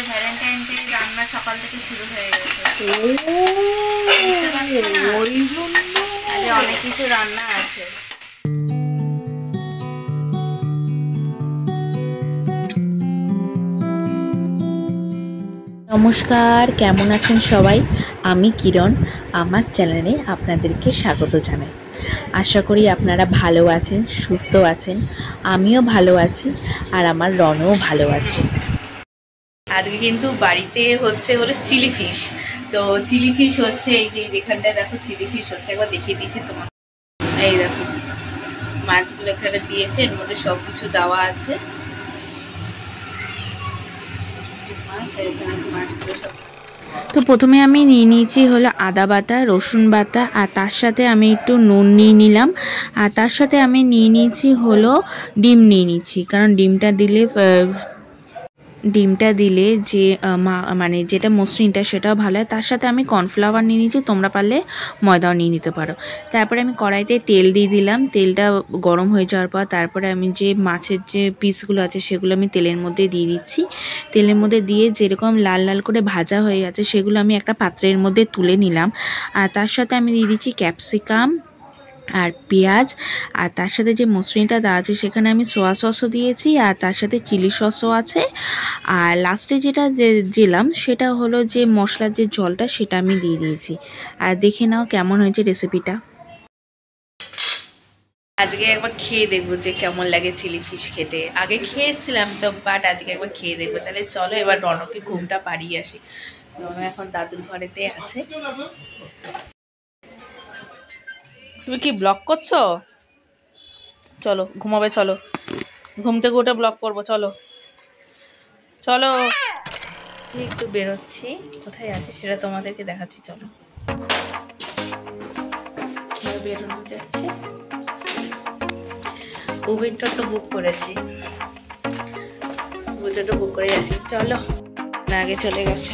আমাদের Valentine day রান্না সকাল থেকে শুরু হয়ে গেছে। অনেক কিছু রান্না আছে। নমস্কার, কেমন আছেন সবাই? আমি কিরণ, আমার চ্যানেলে আপনাদেরকে স্বাগত জানাই। আশা করি আপনারা ভালো আছেন, সুস্থ আছেন। আমিও ভালো আছি আর আমার রনও ভালো আছে। আজকে কিন্তু বাড়িতে হচ্ছে চিলি ফিশ। তো চিলি ফিশ হচ্ছে এই যে এখানটায় দেখো চিলি ফিশ হচ্ছে, একবার দেখিয়ে দিয়েছি তোমার। এই দেখো মাছগুলো এখানে দিয়েছে, এর মধ্যে সব কিছু দেওয়া আছে। তো প্রথমে আমি নিয়ে নিয়েছি হলো আদা বাটা, রসুন বাটা, আর তার সাথে আমি একটু নুন নিয়ে নিলাম। আর তার সাথে আমি নিয়ে নিয়েছি হলো ডিম নিয়ে নিচ্ছি, কারণ ডিমটা দিলে যে মানে যেটা মসৃণটা সেটাও ভালো হয়। তার সাথে আমি কর্নফ্লাওয়ার নিয়ে নিয়েছি, তোমরা পারলে ময়দাও নিয়ে নিতে পারো। তারপরে আমি কড়াইতে তেল দিয়ে দিলাম। তেলটা গরম হয়ে যাওয়ার পর তারপরে আমি যে মাছের যে পিসগুলো আছে সেগুলো আমি তেলের মধ্যে দিয়ে দিচ্ছি। তেলের মধ্যে দিয়ে যেরকম লাল লাল করে ভাজা হয়ে গেছে সেগুলো আমি একটা পাত্রের মধ্যে তুলে নিলাম। আর তার সাথে আমি দিয়ে দিচ্ছি ক্যাপসিকাম আর পেঁয়াজ, আর তার সাথে যে মসৃণটা দেওয়া আছে সেখানে আমি সোয়া সসও দিয়েছি, আর তার সাথে চিলি সসও আছে। আর লাস্টে যেটা দিলাম সেটা হলো যে মশলার যে জলটা সেটা আমি দিয়ে দিয়েছি। আর দেখে নাও কেমন হয়েছে রেসিপিটা। আজকে একবার খেয়ে দেখবো যে কেমন লাগে চিলি ফিশ খেতে। আগে খেয়েছিলাম তো, বাট আজকে একবার খেয়ে দেখবো। তাহলে চলো এবার রনকে ঘুমটা পাড়িয়ে আসি। রন এখন দাদুর ঘরেতে আছে। তুমি কি ব্লগ করছো? চলো ঘুমাবে, চলো ঘুম থেকে উঠে ব্লগ করবো। চলো চলো একটু বেরোচ্ছি, কোথায় আছে সেটা তোমাদেরকে দেখাচ্ছি। চলো বেরোনো যাচ্ছে। উবের টোটো বুক করেছি, উবের টোটো বুক করে যাচ্ছি। চলো আগে চলে গেছে।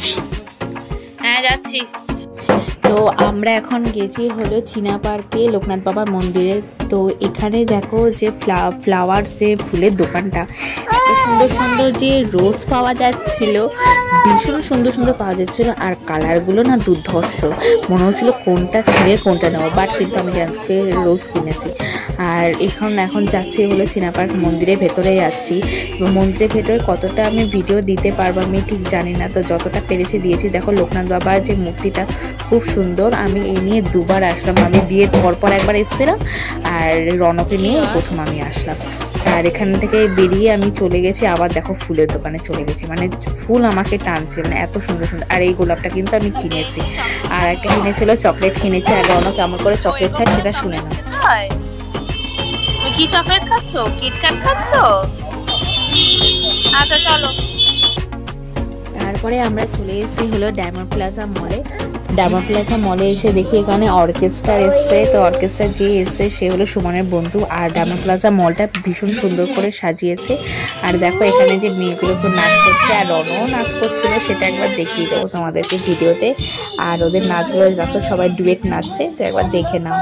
হ্যাঁ যাচ্ছি। তো আমরা এখন গেছি হলো চীনা পার্কে লোকনাথ বাবার মন্দিরে। তো এখানে দেখো যে ফ্লাওয়ার যে ফুলের দোকানটা, এত সুন্দর সুন্দর যে রোজ পাওয়া যাচ্ছিল, ভীষণ সুন্দর সুন্দর পাওয়া যাচ্ছিলো। আর কালারগুলো না দুর্ধর্ষ, মনে হচ্ছিলো কোনটা ছেড়ে কোনটা নেবো, বাট কিন্তু আমি আজকে রোজ কিনেছি। আর এখন যাচ্ছি হলো চীনা পার্ক মন্দিরের ভেতরে যাচ্ছি। এবং মন্দিরের ভেতরে কতটা আমি ভিডিও দিতে পারবো আমি ঠিক জানি না, তো যতটা পেরেছি দিয়েছি। দেখো লোকনাথ বাবার যে মূর্তিটা খুব সুন্দর। আমি এই নিয়ে দুবার আসলাম, আমি বিয়ের পর একবার এসেছিলাম আর রনকে নিয়ে প্রথম আমি আসলাম। আর এখান থেকে বেরিয়ে আমি চলে গেছি আবার দেখো ফুলের দোকানে চলে গেছি, মানে ফুল আমাকে টানছে, মানে এত সুন্দর সুন্দর। আর এই গোলাপটা কিন্তু আমি কিনেছি, আর একটা কিনেছিল চকলেট কিনেছি। আর রনও কেমন করে চকলেট খায় সেটা শুনে না। কি চকলেট খাচ্ছ? কিটক্যাট খাচ্ছ? আচ্ছা চলো। তারপরে আমরা চলে এসেছি হলো ডায়মন্ড প্লাজা মলে। ডায়মন্ড প্লাজা মলে এসে দেখি এখানে অর্কেস্ট্রা এসছে। তো অর্কেস্ট্রা যে এসছে সে হলো সুমনের বন্ধু। আর ডায়মন্ড প্লাজা মলটা ভীষণ সুন্দর করে সাজিয়েছে। আর দেখো এখানে যে মেয়েগুলো তো নাচ করছে, আর রনও নাচ করছিল, সেটা একবার দেখিয়ে দেবো তোমাদেরকে ভিডিওতে। আর ওদের নাচগুলো দেখো সবাই ডুয়েট নাচছে, তো একবার দেখে নাও।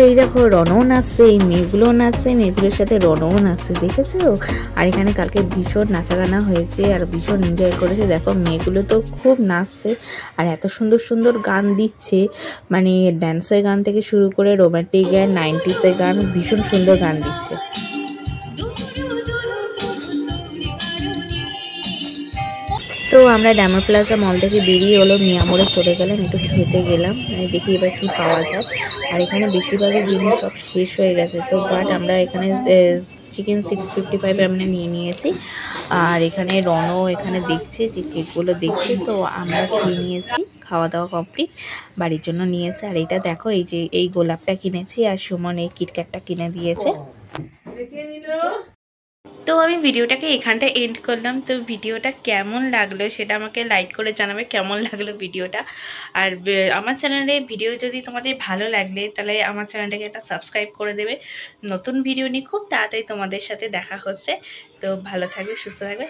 এই দেখো রনও নাচছে, এই মেয়েগুলোও নাচছে, মেয়েগুলোর সাথে রনও নাচছে, দেখেছো? আর এখানে কালকে ভীষণ নাচা গানা হয়েছে আর ভীষণ এনজয় করেছে। দেখো মেয়েগুলো তো খুব নাচছে আর এত সুন্দর সুন্দর গান দিচ্ছে, মানে ড্যান্সের গান থেকে শুরু করে রোমান্টিক গান, 90s গান, ভীষণ সুন্দর গান দিচ্ছে। তো আমরা ডায়মন্ড প্লাজা মল থেকে বেরিয়ে হলো মিয়ামোড়ে চলে গেলাম, একটু খেতে গেলাম, মানে দেখি এবার কি পাওয়া যায়। আর এখানে বেশিরভাগই জিনিস সব শেষ হয়ে গেছে, তো বাট আমরা এখানে চিকেন 655 আমরা নিয়ে নিয়েছি। আর এখানে রনও এখানে দেখছে যে কেকগুলো দেখছে, তো আমরা খেয়ে নিয়েছি, খাওয়া দাওয়া কমপ্লিট, বাড়ির জন্য নিয়েছে। আর এইটা দেখো, এই যে এই গোলাপটা কিনেছি আর সুমন এই কিটক্যাটটা কিনে দিয়েছে। তো আমি ভিডিওটাকে এখানটা এন্ড করলাম। তো ভিডিওটা কেমন লাগলো সেটা আমাকে লাইক করে জানাবে, কেমন লাগলো ভিডিওটা। আর আমার চ্যানেলে ভিডিও যদি তোমাদের ভালো লাগলে তাহলে আমার চ্যানেলটাকে একটা সাবস্ক্রাইব করে দেবে। নতুন ভিডিও নিয়ে খুব তাড়াতাড়ি তোমাদের সাথে দেখা হচ্ছে। তো ভালো থাকবে, সুস্থ থাকবে।